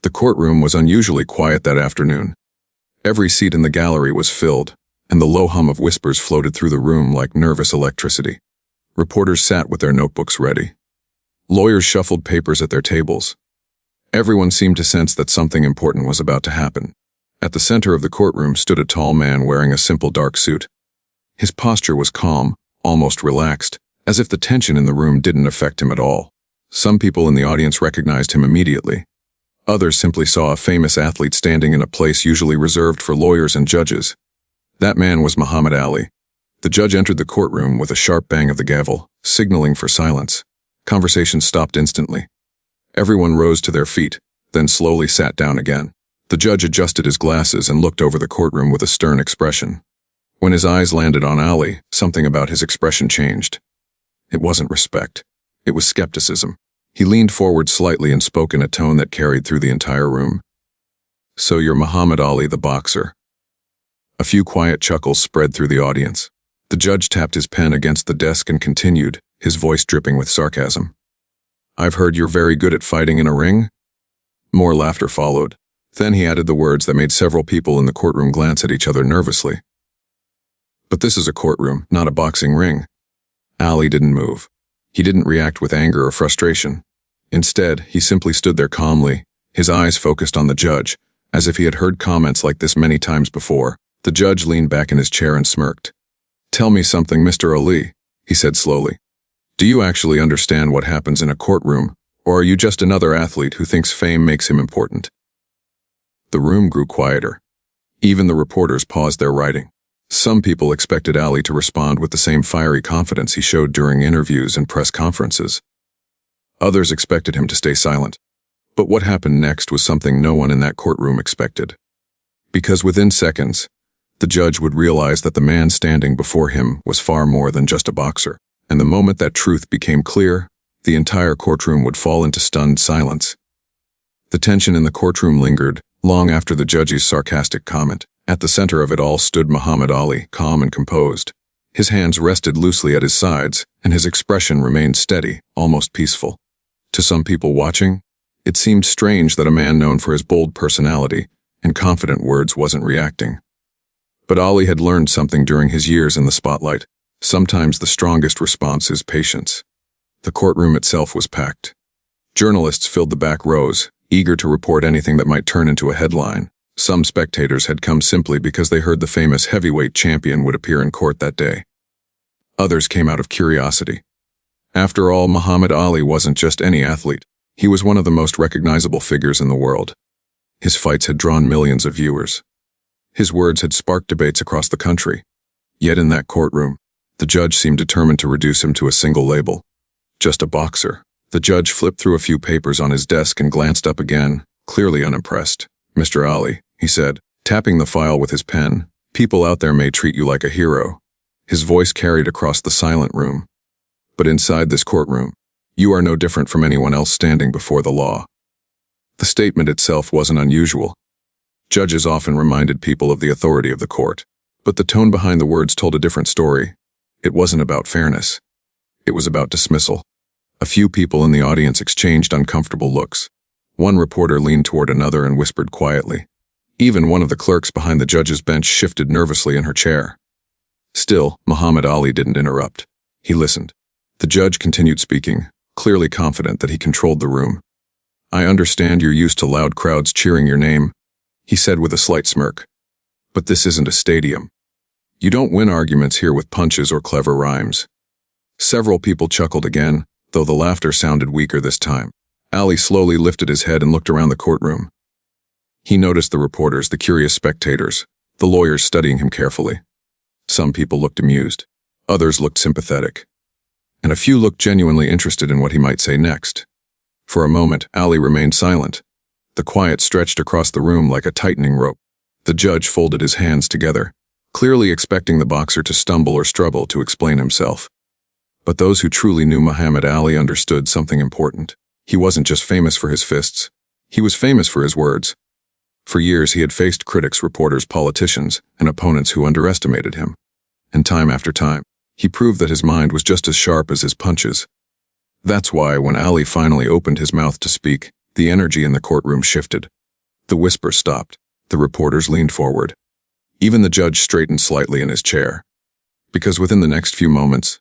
The courtroom was unusually quiet that afternoon. Every seat in the gallery was filled, and the low hum of whispers floated through the room like nervous electricity. Reporters sat with their notebooks ready. Lawyers shuffled papers at their tables. Everyone seemed to sense that something important was about to happen. At the center of the courtroom stood a tall man wearing a simple dark suit. His posture was calm, almost relaxed, as if the tension in the room didn't affect him at all. Some people in the audience recognized him immediately. Others simply saw a famous athlete standing in a place usually reserved for lawyers and judges. That man was Muhammad Ali. The judge entered the courtroom with a sharp bang of the gavel, signaling for silence. Conversation stopped instantly. Everyone rose to their feet, then slowly sat down again. The judge adjusted his glasses and looked over the courtroom with a stern expression. When his eyes landed on Ali, something about his expression changed. It wasn't respect. It was skepticism. He leaned forward slightly and spoke in a tone that carried through the entire room. "So you're Muhammad Ali, the boxer." A few quiet chuckles spread through the audience. The judge tapped his pen against the desk and continued, his voice dripping with sarcasm. "I've heard you're very good at fighting in a ring?" More laughter followed. Then he added the words that made several people in the courtroom glance at each other nervously. "But this is a courtroom, not a boxing ring." Ali didn't move. He didn't react with anger or frustration. Instead, he simply stood there calmly, his eyes focused on the judge, as if he had heard comments like this many times before. The judge leaned back in his chair and smirked. "Tell me something, Mr. Ali," he said slowly. "Do you actually understand what happens in a courtroom, or are you just another athlete who thinks fame makes him important?" The room grew quieter. Even the reporters paused their writing. Some people expected Ali to respond with the same fiery confidence he showed during interviews and press conferences. Others expected him to stay silent. But what happened next was something no one in that courtroom expected. Because within seconds, the judge would realize that the man standing before him was far more than just a boxer. And the moment that truth became clear, the entire courtroom would fall into stunned silence. The tension in the courtroom lingered, long after the judge's sarcastic comment. At the center of it all stood Muhammad Ali, calm and composed. His hands rested loosely at his sides, and his expression remained steady, almost peaceful. To some people watching, it seemed strange that a man known for his bold personality and confident words wasn't reacting. But Ali had learned something during his years in the spotlight. Sometimes the strongest response is patience. The courtroom itself was packed. Journalists filled the back rows, eager to report anything that might turn into a headline. Some spectators had come simply because they heard the famous heavyweight champion would appear in court that day. Others came out of curiosity. After all, Muhammad Ali wasn't just any athlete. He was one of the most recognizable figures in the world. His fights had drawn millions of viewers. His words had sparked debates across the country. Yet in that courtroom, the judge seemed determined to reduce him to a single label. Just a boxer. The judge flipped through a few papers on his desk and glanced up again, clearly unimpressed. "Mr. Ali," he said, tapping the file with his pen, "people out there may treat you like a hero." His voice carried across the silent room. "But inside this courtroom, you are no different from anyone else standing before the law." The statement itself wasn't unusual. Judges often reminded people of the authority of the court. But the tone behind the words told a different story. It wasn't about fairness. It was about dismissal. A few people in the audience exchanged uncomfortable looks. One reporter leaned toward another and whispered quietly. Even one of the clerks behind the judge's bench shifted nervously in her chair. Still, Muhammad Ali didn't interrupt. He listened. The judge continued speaking, clearly confident that he controlled the room. "I understand you're used to loud crowds cheering your name," he said with a slight smirk. "But this isn't a stadium. You don't win arguments here with punches or clever rhymes." Several people chuckled again, though the laughter sounded weaker this time. Ali slowly lifted his head and looked around the courtroom. He noticed the reporters, the curious spectators, the lawyers studying him carefully. Some people looked amused. Others looked sympathetic. And a few looked genuinely interested in what he might say next. For a moment, Ali remained silent. The quiet stretched across the room like a tightening rope. The judge folded his hands together, clearly expecting the boxer to stumble or struggle to explain himself. But those who truly knew Muhammad Ali understood something important. He wasn't just famous for his fists. He was famous for his words. For years he had faced critics, reporters, politicians, and opponents who underestimated him. And time after time, he proved that his mind was just as sharp as his punches. That's why, when Ali finally opened his mouth to speak, The energy in the courtroom shifted. The whisper stopped. The reporters leaned forward. Even the judge straightened slightly in his chair. Because within the next few moments,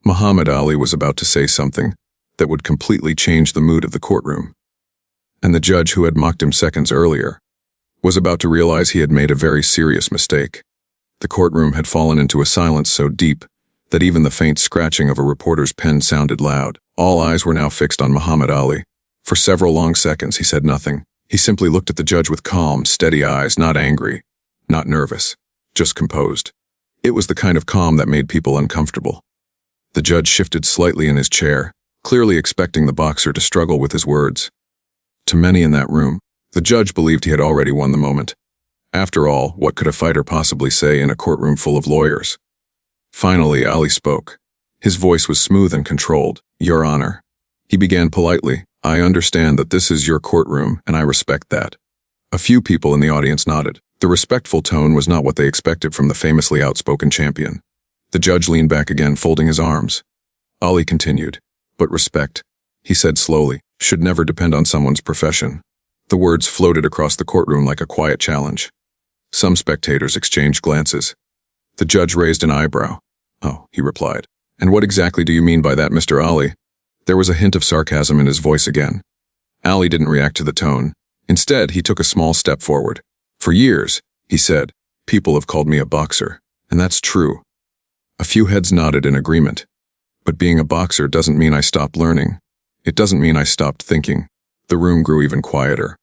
Muhammad Ali was about to say something that would completely change the mood of the courtroom. And the judge who had mocked him seconds earlier was about to realize he had made a very serious mistake. The courtroom had fallen into a silence so deep that even the faint scratching of a reporter's pen sounded loud. All eyes were now fixed on Muhammad Ali. For several long seconds he said nothing. He simply looked at the judge with calm, steady eyes, not angry, not nervous, just composed. It was the kind of calm that made people uncomfortable. The judge shifted slightly in his chair, clearly expecting the boxer to struggle with his words. To many in that room, the judge believed he had already won the moment. After all, what could a fighter possibly say in a courtroom full of lawyers? Finally, Ali spoke. His voice was smooth and controlled. "Your Honor." He began politely. "I understand that this is your courtroom, and I respect that." A few people in the audience nodded. The respectful tone was not what they expected from the famously outspoken champion. The judge leaned back again, folding his arms. Ali continued. "But respect," he said slowly, "should never depend on someone's profession." The words floated across the courtroom like a quiet challenge. Some spectators exchanged glances. The judge raised an eyebrow. "Oh," he replied. "And what exactly do you mean by that, Mr. Ali?" There was a hint of sarcasm in his voice again. Ali didn't react to the tone. Instead, he took a small step forward. "For years," he said, "people have called me a boxer, and that's true." A few heads nodded in agreement. "But being a boxer doesn't mean I stopped learning. It doesn't mean I stopped thinking." The room grew even quieter.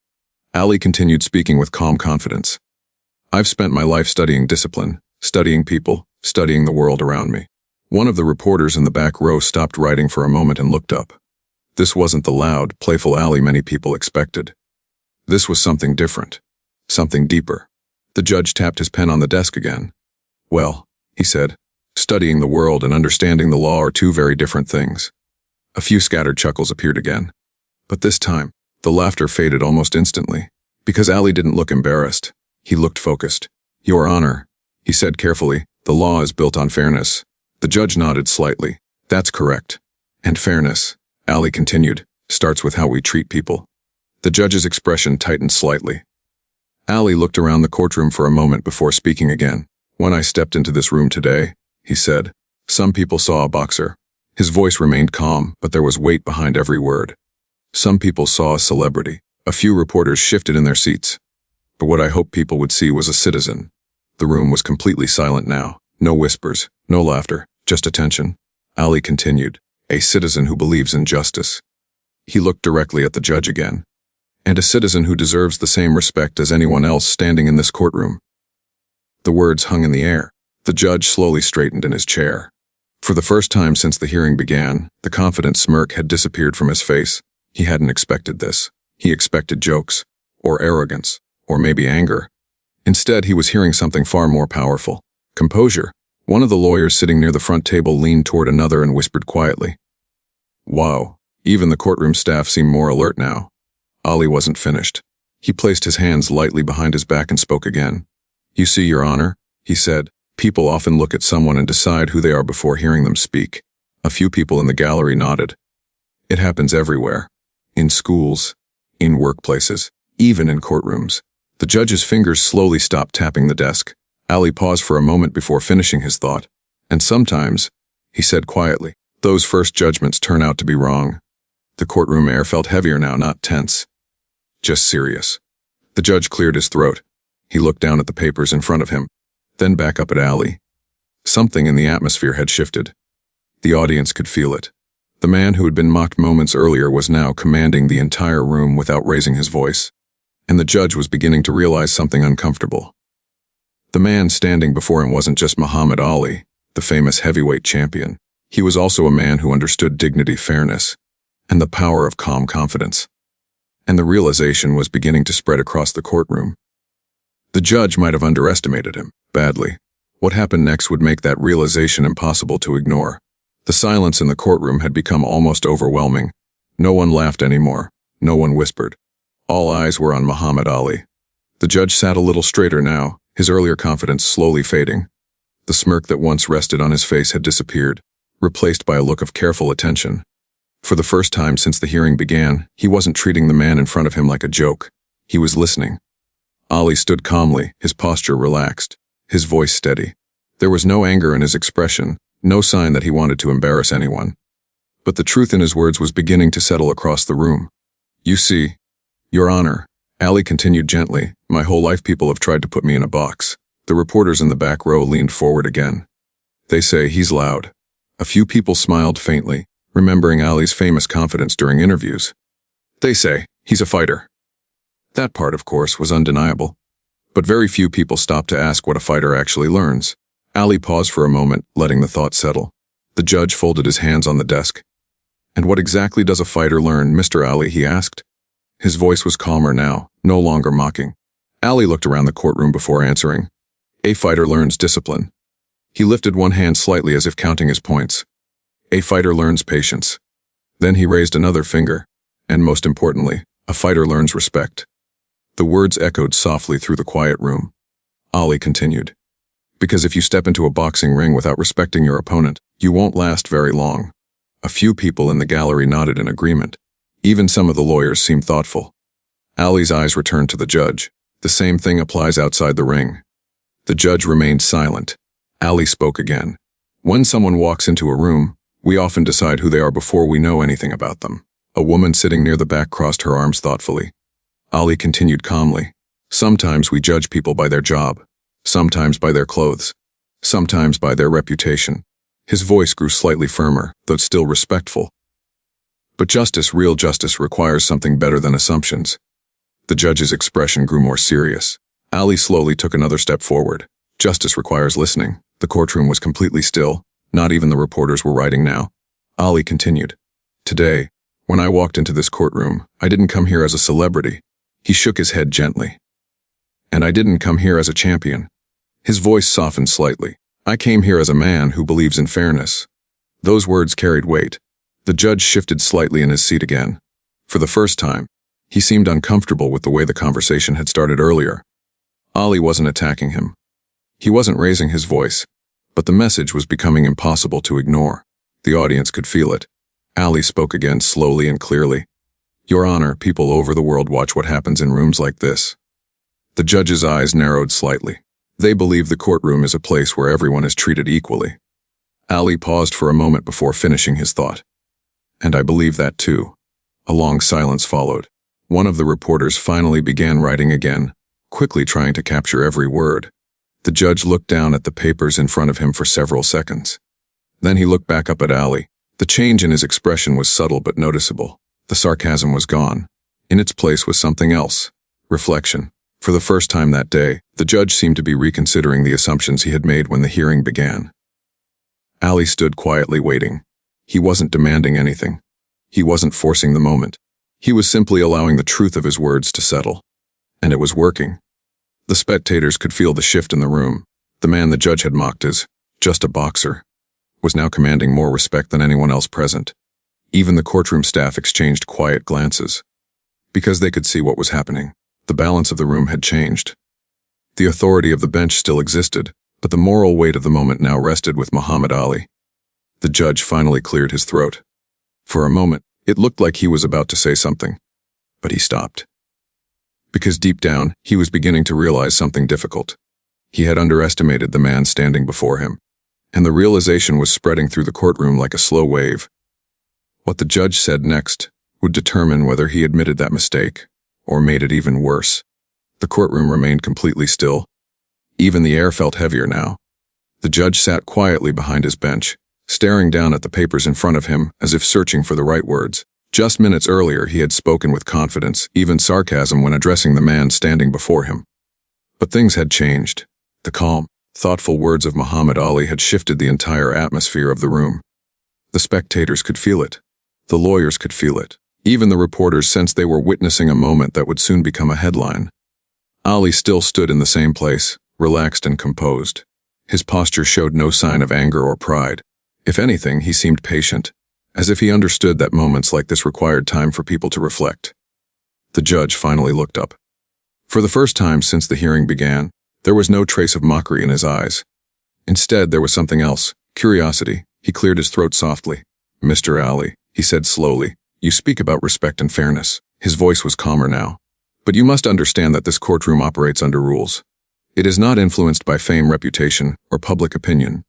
Ali continued speaking with calm confidence. "I've spent my life studying discipline, studying people, studying the world around me." One of the reporters in the back row stopped writing for a moment and looked up. This wasn't the loud, playful Ali many people expected. This was something different, something deeper. The judge tapped his pen on the desk again. "Well," he said, "studying the world and understanding the law are two very different things." A few scattered chuckles appeared again. But this time, the laughter faded almost instantly. Because Ali didn't look embarrassed. He looked focused. "Your Honor," he said carefully, "the law is built on fairness." The judge nodded slightly. "That's correct. And fairness," Ali continued, "starts with how we treat people." The judge's expression tightened slightly. Ali looked around the courtroom for a moment before speaking again. "When I stepped into this room today," he said, "some people saw a boxer." His voice remained calm, but there was weight behind every word. "Some people saw a celebrity." A few reporters shifted in their seats. "But what I hoped people would see was a citizen." The room was completely silent now. No whispers, no laughter, just attention. Ali continued, "A citizen who believes in justice." He looked directly at the judge again. "And a citizen who deserves the same respect as anyone else standing in this courtroom." The words hung in the air. The judge slowly straightened in his chair. For the first time since the hearing began, the confident smirk had disappeared from his face. He hadn't expected this. He expected jokes, or arrogance, or maybe anger. Instead, he was hearing something far more powerful. Composure. One of the lawyers sitting near the front table leaned toward another and whispered quietly. "Wow." Even the courtroom staff seemed more alert now. Ali wasn't finished. He placed his hands lightly behind his back and spoke again. "You see, Your Honor," he said, "people often look at someone and decide who they are before hearing them speak." A few people in the gallery nodded. "It happens everywhere. In schools, in workplaces, even in courtrooms." The judge's fingers slowly stopped tapping the desk. Ali paused for a moment before finishing his thought. "And sometimes," he said quietly, "those first judgments turn out to be wrong." The courtroom air felt heavier now, not tense, just serious. The judge cleared his throat. He looked down at the papers in front of him, then back up at Ali. Something in the atmosphere had shifted. The audience could feel it. The man who had been mocked moments earlier was now commanding the entire room without raising his voice. And the judge was beginning to realize something uncomfortable. The man standing before him wasn't just Muhammad Ali, the famous heavyweight champion. He was also a man who understood dignity, fairness, and the power of calm confidence. And the realization was beginning to spread across the courtroom. The judge might have underestimated him, badly. What happened next would make that realization impossible to ignore. The silence in the courtroom had become almost overwhelming. No one laughed anymore. No one whispered. All eyes were on Muhammad Ali. The judge sat a little straighter now, his earlier confidence slowly fading. The smirk that once rested on his face had disappeared, replaced by a look of careful attention. For the first time since the hearing began, he wasn't treating the man in front of him like a joke. He was listening. Ali stood calmly, his posture relaxed, his voice steady. There was no anger in his expression, no sign that he wanted to embarrass anyone. But the truth in his words was beginning to settle across the room. "You see, Your Honor," Ali continued gently, "my whole life people have tried to put me in a box." The reporters in the back row leaned forward again. "They say he's loud." A few people smiled faintly, remembering Ali's famous confidence during interviews. "They say he's a fighter." That part, of course, was undeniable. But very few people stopped to ask what a fighter actually learns. Ali paused for a moment, letting the thought settle. The judge folded his hands on the desk. "And what exactly does a fighter learn, Mr. Ali?" he asked. His voice was calmer now, no longer mocking. Ali looked around the courtroom before answering. "A fighter learns discipline." He lifted one hand slightly as if counting his points. "A fighter learns patience." Then he raised another finger, and most importantly, a fighter learns respect. The words echoed softly through the quiet room. Ali continued. "Because if you step into a boxing ring without respecting your opponent, you won't last very long." A few people in the gallery nodded in agreement. Even some of the lawyers seemed thoughtful. Ali's eyes returned to the judge. The same thing applies outside the ring. The judge remained silent. Ali spoke again. "When someone walks into a room, we often decide who they are before we know anything about them." A woman sitting near the back crossed her arms thoughtfully. Ali continued calmly. "Sometimes we judge people by their job, sometimes by their clothes, sometimes by their reputation." His voice grew slightly firmer, though still respectful. "But justice, real justice, requires something better than assumptions." The judge's expression grew more serious. Ali slowly took another step forward. "Justice requires listening." The courtroom was completely still. Not even the reporters were writing now. Ali continued. "Today, when I walked into this courtroom, I didn't come here as a celebrity." He shook his head gently. "And I didn't come here as a champion." His voice softened slightly. "I came here as a man who believes in fairness." Those words carried weight. The judge shifted slightly in his seat again. For the first time, he seemed uncomfortable with the way the conversation had started earlier. Ali wasn't attacking him. He wasn't raising his voice, but the message was becoming impossible to ignore. The audience could feel it. Ali spoke again slowly and clearly. "Your Honor, people over the world watch what happens in rooms like this." The judge's eyes narrowed slightly. They believe the courtroom is a place where everyone is treated equally. Ali paused for a moment before finishing his thought. "And I believe that too." A long silence followed. One of the reporters finally began writing again, quickly trying to capture every word. The judge looked down at the papers in front of him for several seconds. Then he looked back up at Ali. The change in his expression was subtle but noticeable. The sarcasm was gone. In its place was something else. Reflection. For the first time that day, the judge seemed to be reconsidering the assumptions he had made when the hearing began. Ali stood quietly waiting. He wasn't demanding anything. He wasn't forcing the moment. He was simply allowing the truth of his words to settle. And it was working. The spectators could feel the shift in the room. The man the judge had mocked as just a boxer was now commanding more respect than anyone else present. Even the courtroom staff exchanged quiet glances. Because they could see what was happening. The balance of the room had changed. The authority of the bench still existed, but the moral weight of the moment now rested with Muhammad Ali. The judge finally cleared his throat. For a moment, it looked like he was about to say something, but he stopped. Because deep down, he was beginning to realize something difficult. He had underestimated the man standing before him, and the realization was spreading through the courtroom like a slow wave. What the judge said next would determine whether he admitted that mistake or made it even worse. The courtroom remained completely still. Even the air felt heavier now. The judge sat quietly behind his bench, staring down at the papers in front of him as if searching for the right words. Just minutes earlier, he had spoken with confidence, even sarcasm, when addressing the man standing before him. But things had changed. The calm, thoughtful words of Muhammad Ali had shifted the entire atmosphere of the room. The spectators could feel it. The lawyers could feel it. Even the reporters sensed they were witnessing a moment that would soon become a headline. Ali still stood in the same place, relaxed and composed. His posture showed no sign of anger or pride. If anything, he seemed patient, as if he understood that moments like this required time for people to reflect. The judge finally looked up. For the first time since the hearing began, there was no trace of mockery in his eyes. Instead, there was something else, curiosity. He cleared his throat softly. "Mr. Ali, he said slowly. You speak about respect and fairness. His voice was calmer now. But you must understand that this courtroom operates under rules. It is not influenced by fame, reputation, or public opinion.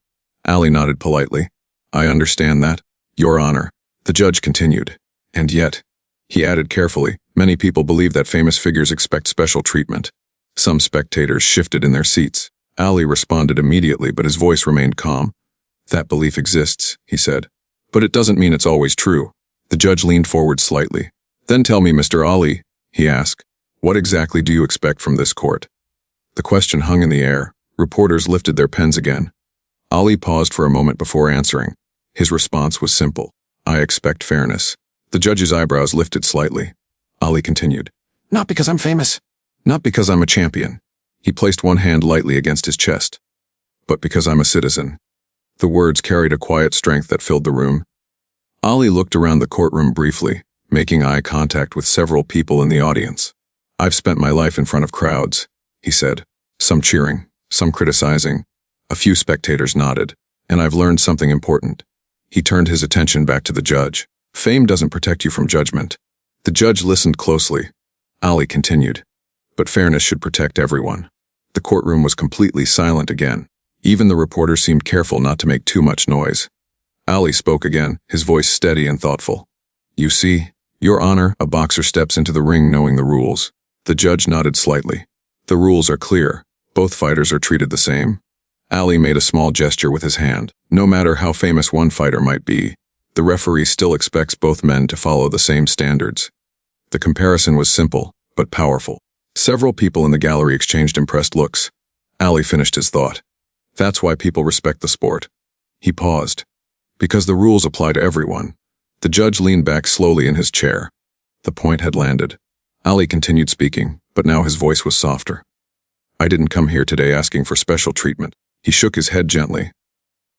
Ali nodded politely. I understand that, Your Honor. The judge continued. And yet, he added carefully, many people believe that famous figures expect special treatment. Some spectators shifted in their seats. Ali responded immediately, but his voice remained calm. That belief exists, he said. But it doesn't mean it's always true. The judge leaned forward slightly. Then tell me, Mr. Ali, he asked, what exactly do you expect from this court? The question hung in the air. Reporters lifted their pens again. Ali paused for a moment before answering. His response was simple. I expect fairness. The judge's eyebrows lifted slightly. Ali continued. Not because I'm famous. Not because I'm a champion. He placed one hand lightly against his chest. But because I'm a citizen. The words carried a quiet strength that filled the room. Ali looked around the courtroom briefly, making eye contact with several people in the audience. I've spent my life in front of crowds, he said. Some cheering, some criticizing. A few spectators nodded. And I've learned something important. He turned his attention back to the judge. Fame doesn't protect you from judgment. The judge listened closely. Ali continued. But fairness should protect everyone. The courtroom was completely silent again. Even the reporter seemed careful not to make too much noise. Ali spoke again, his voice steady and thoughtful. You see, Your Honor, a boxer steps into the ring knowing the rules. The judge nodded slightly. The rules are clear. Both fighters are treated the same. Ali made a small gesture with his hand. No matter how famous one fighter might be, the referee still expects both men to follow the same standards. The comparison was simple, but powerful. Several people in the gallery exchanged impressed looks. Ali finished his thought. That's why people respect the sport. He paused. Because the rules apply to everyone. The judge leaned back slowly in his chair. The point had landed. Ali continued speaking, but now his voice was softer. I didn't come here today asking for special treatment. He shook his head gently.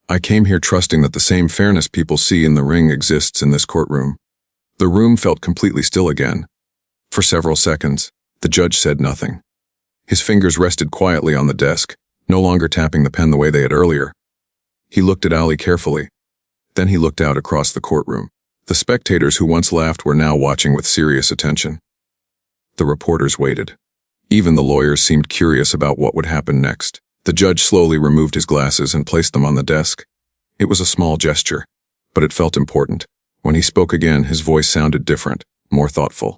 I came here trusting that the same fairness people see in the ring exists in this courtroom. The room felt completely still again. For several seconds, the judge said nothing. His fingers rested quietly on the desk, no longer tapping the pen the way they had earlier. He looked at Ali carefully. Then he looked out across the courtroom. The spectators who once laughed were now watching with serious attention. The reporters waited. Even the lawyers seemed curious about what would happen next. The judge slowly removed his glasses and placed them on the desk. It was a small gesture, but it felt important. When he spoke again, his voice sounded different, more thoughtful.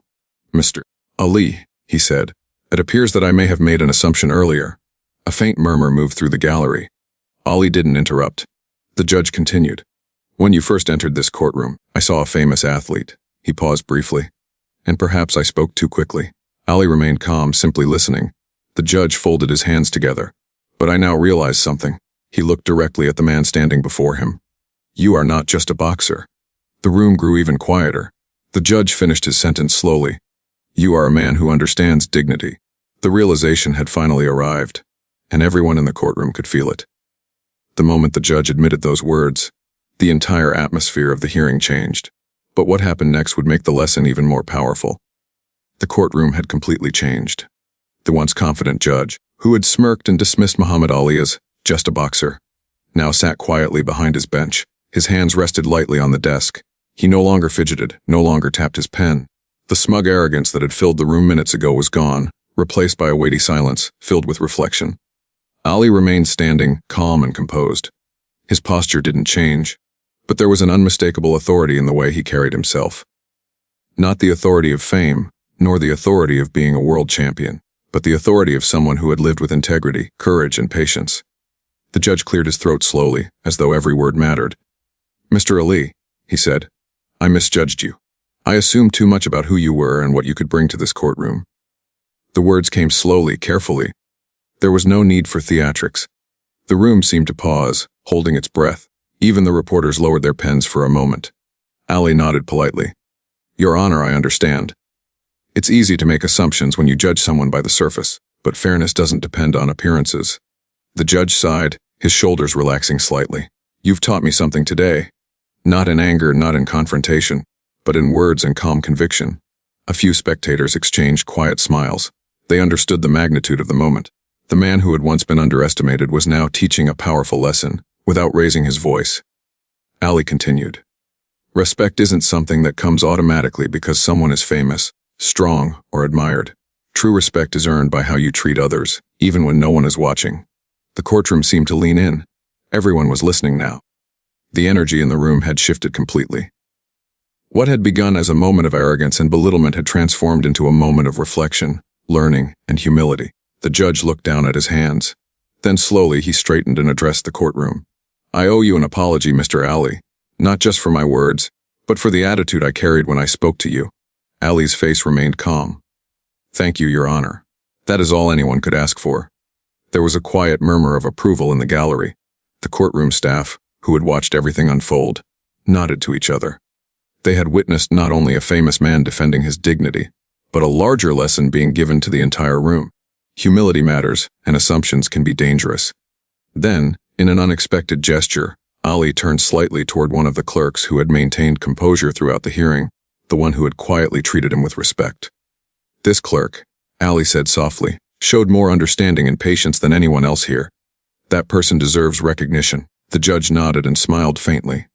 Mr. Ali, he said, it appears that I may have made an assumption earlier. A faint murmur moved through the gallery. Ali didn't interrupt. The judge continued. When you first entered this courtroom, I saw a famous athlete. He paused briefly. And perhaps I spoke too quickly. Ali remained calm, simply listening. The judge folded his hands together. But I now realize something. He looked directly at the man standing before him. You are not just a boxer. The room grew even quieter. The judge finished his sentence slowly. You are a man who understands dignity. The realization had finally arrived, and everyone in the courtroom could feel it. The moment the judge admitted those words, the entire atmosphere of the hearing changed. But what happened next would make the lesson even more powerful. The courtroom had completely changed. The once confident judge, who had smirked and dismissed Muhammad Ali as just a boxer, now sat quietly behind his bench. His hands rested lightly on the desk. He no longer fidgeted, no longer tapped his pen. The smug arrogance that had filled the room minutes ago was gone, replaced by a weighty silence, filled with reflection. Ali remained standing, calm and composed. His posture didn't change, but there was an unmistakable authority in the way he carried himself. Not the authority of fame, nor the authority of being a world champion, but the authority of someone who had lived with integrity, courage, and patience. The judge cleared his throat slowly, as though every word mattered. Mr. Ali, he said, I misjudged you. I assumed too much about who you were and what you could bring to this courtroom. The words came slowly, carefully. There was no need for theatrics. The room seemed to pause, holding its breath. Even the reporters lowered their pens for a moment. Ali nodded politely. Your Honor, I understand. It's easy to make assumptions when you judge someone by the surface, but fairness doesn't depend on appearances. The judge sighed, his shoulders relaxing slightly. You've taught me something today. Not in anger, not in confrontation, but in words and calm conviction. A few spectators exchanged quiet smiles. They understood the magnitude of the moment. The man who had once been underestimated was now teaching a powerful lesson, without raising his voice. Ali continued. Respect isn't something that comes automatically because someone is famous, strong, or admired. True respect is earned by how you treat others, even when no one is watching. The courtroom seemed to lean in. Everyone was listening now. The energy in the room had shifted completely. What had begun as a moment of arrogance and belittlement had transformed into a moment of reflection, learning, and humility. The judge looked down at his hands. Then slowly he straightened and addressed the courtroom. "I owe you an apology, Mr. Ali, not just for my words, but for the attitude I carried when I spoke to you." Ali's face remained calm. "Thank you, Your Honor. That is all anyone could ask for." There was a quiet murmur of approval in the gallery. The courtroom staff, who had watched everything unfold, nodded to each other. They had witnessed not only a famous man defending his dignity, but a larger lesson being given to the entire room. Humility matters, and assumptions can be dangerous. Then, in an unexpected gesture, Ali turned slightly toward one of the clerks who had maintained composure throughout the hearing, the one who had quietly treated him with respect. This clerk, Ali said softly, showed more understanding and patience than anyone else here. That person deserves recognition. The judge nodded and smiled faintly.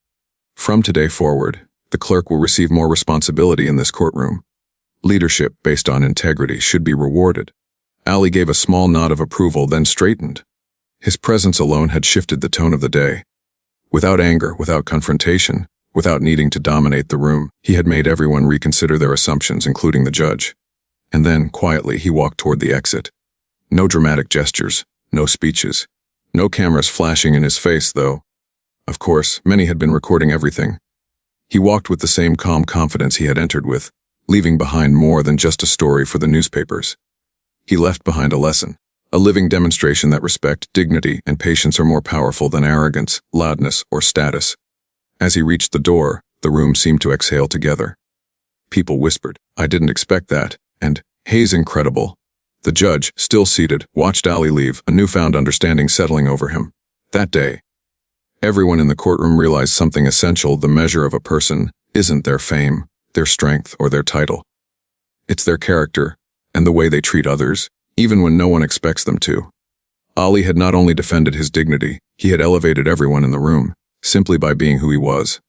From today forward, the clerk will receive more responsibility in this courtroom. Leadership based on integrity should be rewarded. Ali gave a small nod of approval, then straightened. His presence alone had shifted the tone of the day. Without anger, without confrontation, without needing to dominate the room, he had made everyone reconsider their assumptions, including the judge. And then, quietly, he walked toward the exit. No dramatic gestures, no speeches, no cameras flashing in his face, though. Of course, many had been recording everything. He walked with the same calm confidence he had entered with, leaving behind more than just a story for the newspapers. He left behind a lesson, a living demonstration that respect, dignity, and patience are more powerful than arrogance, loudness, or status. As he reached the door, the room seemed to exhale together. People whispered, "I didn't expect that," and, "He's incredible." The judge, still seated, watched Ali leave, a newfound understanding settling over him. That day, everyone in the courtroom realized something essential: the measure of a person isn't their fame, their strength, or their title. It's their character, and the way they treat others, even when no one expects them to. Ali had not only defended his dignity, he had elevated everyone in the room, simply by being who he was.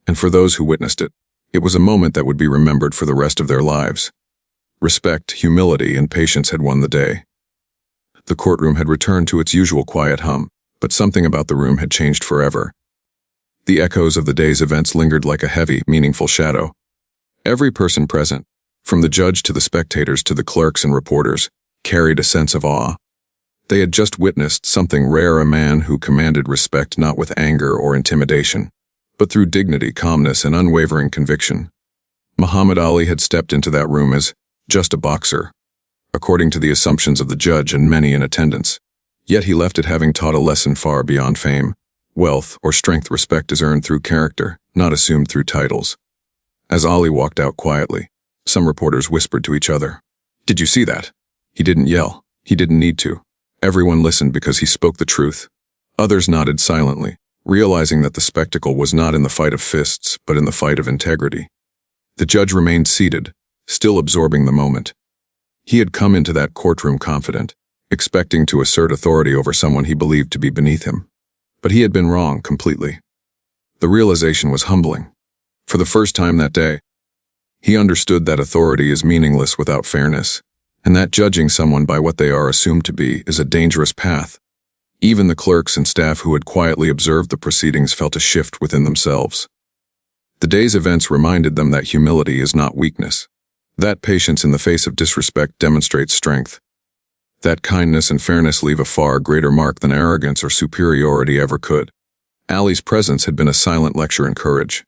And for those who witnessed it, it was a moment that would be remembered for the rest of their lives. Respect, humility, and patience had won the day. The courtroom had returned to its usual quiet hum, but something about the room had changed forever. The echoes of the day's events lingered like a heavy, meaningful shadow. Every person present, from the judge to the spectators to the clerks and reporters, carried a sense of awe. They had just witnessed something rare: a man who commanded respect not with anger or intimidation, but through dignity, calmness, and unwavering conviction. Muhammad Ali had stepped into that room as just a boxer, according to the assumptions of the judge and many in attendance. Yet he left it having taught a lesson far beyond fame, wealth, or strength. Respect is earned through character, not assumed through titles. As Ali walked out quietly, some reporters whispered to each other, "Did you see that?" He didn't yell. He didn't need to. Everyone listened because he spoke the truth. Others nodded silently, realizing that the spectacle was not in the fight of fists, but in the fight of integrity. The judge remained seated, still absorbing the moment. He had come into that courtroom confident, expecting to assert authority over someone he believed to be beneath him. But he had been wrong completely. The realization was humbling. For the first time that day, he understood that authority is meaningless without fairness, and that judging someone by what they are assumed to be is a dangerous path. Even the clerks and staff who had quietly observed the proceedings felt a shift within themselves. The day's events reminded them that humility is not weakness, that patience in the face of disrespect demonstrates strength, that kindness and fairness leave a far greater mark than arrogance or superiority ever could. Ali's presence had been a silent lecture in courage.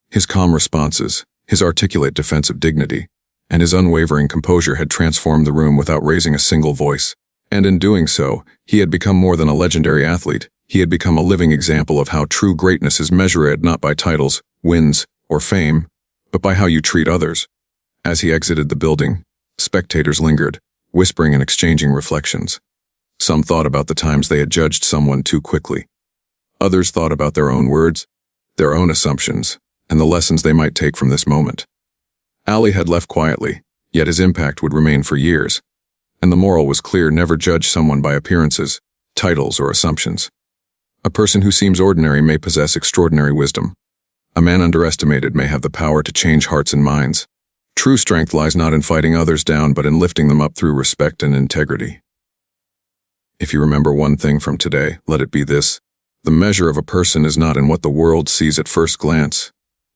His calm responses, his articulate defense of dignity, and his unwavering composure had transformed the room without raising a single voice. And in doing so, he had become more than a legendary athlete. He had become a living example of how true greatness is measured not by titles, wins, or fame, but by how you treat others. As he exited the building, spectators lingered, whispering and exchanging reflections. Some thought about the times they had judged someone too quickly. Others thought about their own words, their own assumptions, and the lessons they might take from this moment. Ali had left quietly, yet his impact would remain for years. And the moral was clear: never judge someone by appearances, titles, or assumptions. A person who seems ordinary may possess extraordinary wisdom. A man underestimated may have the power to change hearts and minds. True strength lies not in fighting others down, but in lifting them up through respect and integrity. If you remember one thing from today, let it be this: the measure of a person is not in what the world sees at first glance.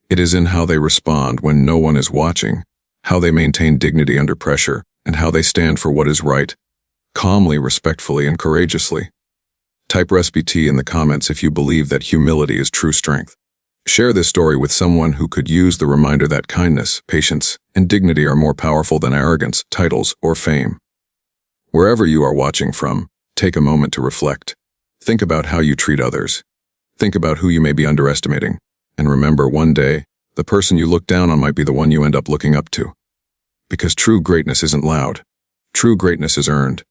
It is in how they respond when no one is watching, how they maintain dignity under pressure, and how they stand for what is right, calmly, respectfully, and courageously. Type RESPT in the comments if you believe that humility is true strength. Share this story with someone who could use the reminder that kindness, patience, and dignity are more powerful than arrogance, titles, or fame. Wherever you are watching from, take a moment to reflect. Think about how you treat others. Think about who you may be underestimating. And remember, one day, the person you look down on might be the one you end up looking up to. Because true greatness isn't loud. True greatness is earned.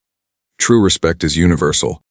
True respect is universal.